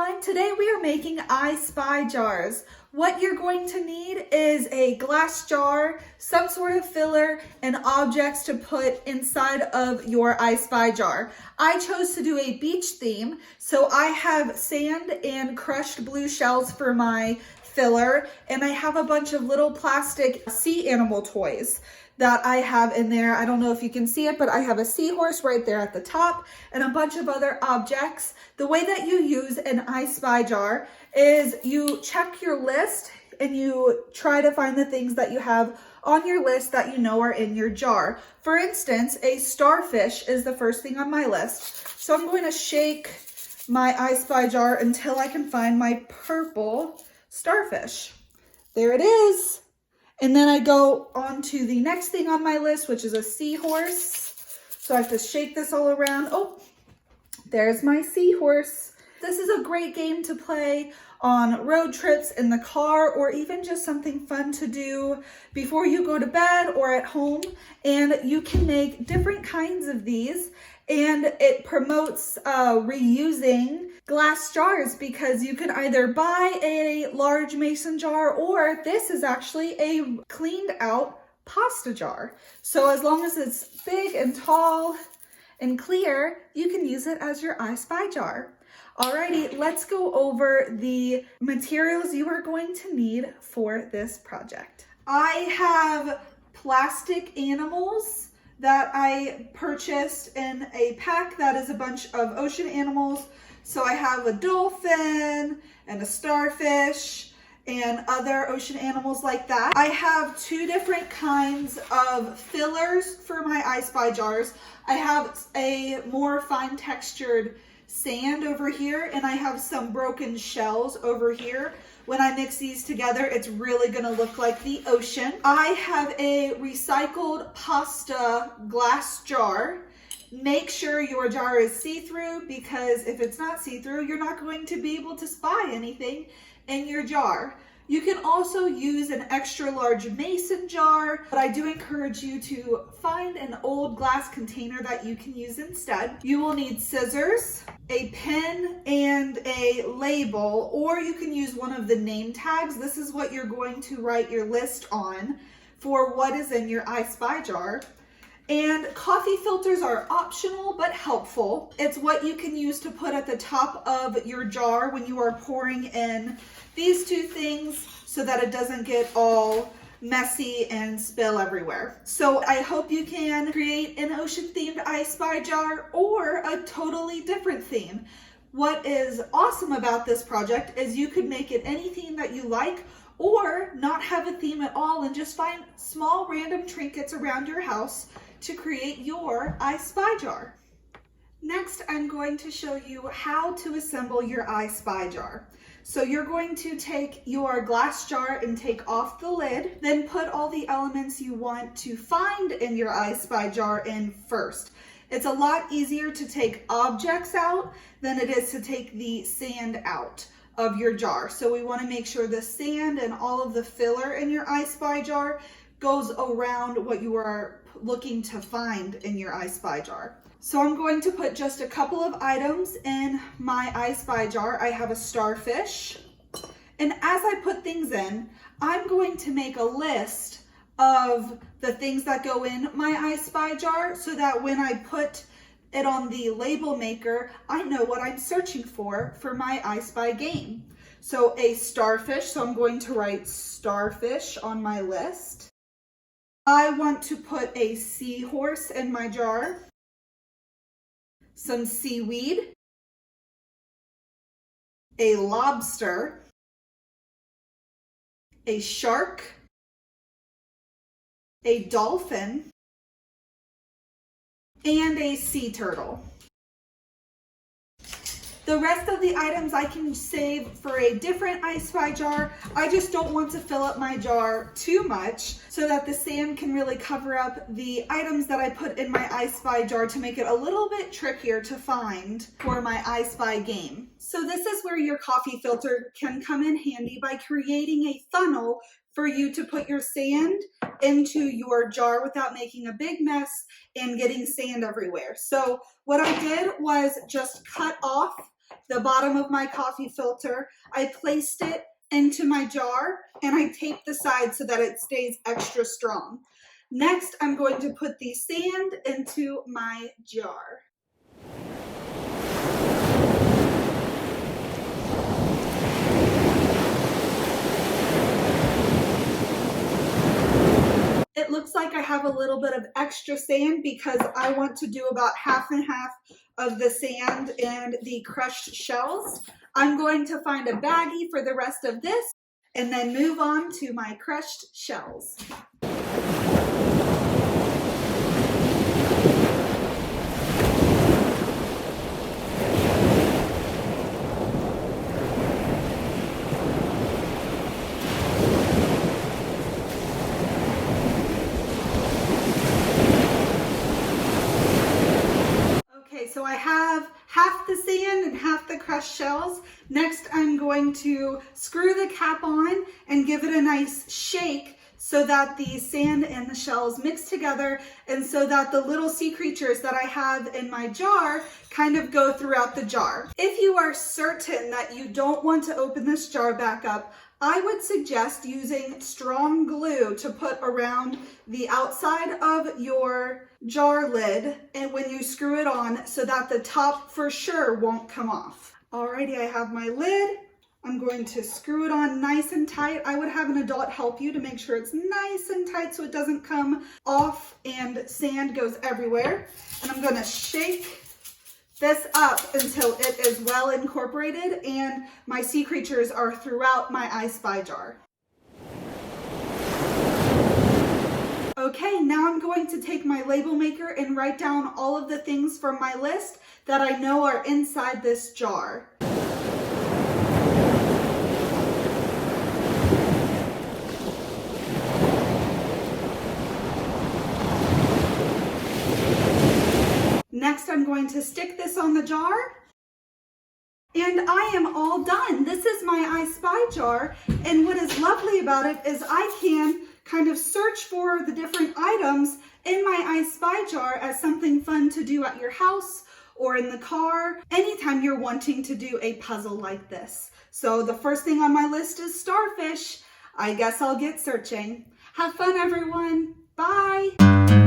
everyone. Today we are making I Spy jars. What you're going to need is a glass jar, some sort of filler, and objects to put inside of your I Spy jar. I chose to do a beach theme, so I have sand and crushed blue shells for my filler, and I have a bunch of little plastic sea animal toys that I have in there. I don't know if you can see it, but I have a seahorse right there at the top and a bunch of other objects. The way that you use an I Spy jar is you check your list and you try to find the things that you have on your list that you know are in your jar. For instance, a starfish is the first thing on my list. So I'm going to shake my I Spy jar until I can find my purple starfish. There it is. And then I go on to the next thing on my list, which is a seahorse. So I have to shake this all around. Oh, there's my seahorse. This is a great game to play on road trips in the car, or even just something fun to do before you go to bed or at home. And you can make different kinds of these, and it promotes reusing glass jars, because you can either buy a large mason jar, or this is actually a cleaned out pasta jar. So as long as it's big and tall and clear, you can use it as your I Spy jar. Alrighty, let's go over the materials you are going to need for this project. I have plastic animals that I purchased in a pack that is a bunch of ocean animals. So I have a dolphin and a starfish and other ocean animals like that. I have two different kinds of fillers for my I Spy jars. I have a more fine textured sand over here, and I have some broken shells over here. When I mix these together, it's really gonna look like the ocean. I have a recycled pasta glass jar. Make sure your jar is see-through, because if it's not see-through, you're not going to be able to spy anything in your jar. You can also use an extra large mason jar, but I do encourage you to find an old glass container that you can use instead. You will need scissors, a pen, and a label, or you can use one of the name tags. This is what you're going to write your list on for what is in your I Spy jar. And coffee filters are optional but helpful. It's what you can use to put at the top of your jar when you are pouring in these two things, so that it doesn't get all messy and spill everywhere. So I hope you can create an ocean themed I Spy jar or a totally different theme. What is awesome about this project is you could make it any theme that you like, or not have a theme at all and just find small random trinkets around your house to create your I Spy jar. Next, I'm going to show you how to assemble your I Spy jar. So you're going to take your glass jar and take off the lid, then put all the elements you want to find in your I Spy jar in first. It's a lot easier to take objects out than it is to take the sand out of your jar. So we want to make sure the sand and all of the filler in your I Spy jar goes around what you are looking to find in your I Spy jar. So I'm going to put just a couple of items in my I Spy jar. I have a starfish, and as I put things in, I'm going to make a list of the things that go in my I Spy jar, so that when I put it on the label maker, I know what I'm searching for my I Spy game. So a starfish, so I'm going to write starfish on my list. I want to put a seahorse in my jar, some seaweed, a lobster, a shark, a dolphin, and a sea turtle. The rest of the items I can save for a different I Spy jar. I just don't want to fill up my jar too much, so that the sand can really cover up the items that I put in my I Spy jar to make it a little bit trickier to find for my I Spy game. So this is where your coffee filter can come in handy, by creating a funnel for you to put your sand into your jar without making a big mess and getting sand everywhere. So what I did was just cut off the bottom of my coffee filter. I placed it into my jar and I taped the side so that it stays extra strong. Next, I'm going to put the sand into my jar. It looks like I have a little bit of extra sand because I want to do about half and half of the sand and the crushed shells. I'm going to find a baggie for the rest of this and then move on to my crushed shells. So I have half the sand and half the crushed shells. Next, I'm going to screw the cap on and give it a nice shake so that the sand and the shells mix together and so that the little sea creatures that I have in my jar kind of go throughout the jar. If you are certain that you don't want to open this jar back up, I would suggest using strong glue to put around the outside of your jar lid and when you screw it on so that the top for sure won't come off. Alrighty, I have my lid. I'm going to screw it on nice and tight. I would have an adult help you to make sure it's nice and tight so it doesn't come off and sand goes everywhere. And I'm going to shake this up until it is well incorporated and my sea creatures are throughout my I Spy jar. Okay, now I'm going to take my label maker and write down all of the things from my list that I know are inside this jar. Next, I'm going to stick this on the jar. And I am all done. This is my I Spy jar. And what is lovely about it is I can kind of search for the different items in my I Spy jar as something fun to do at your house or in the car, anytime you're wanting to do a puzzle like this. So the first thing on my list is starfish. I guess I'll get searching. Have fun, everyone. Bye.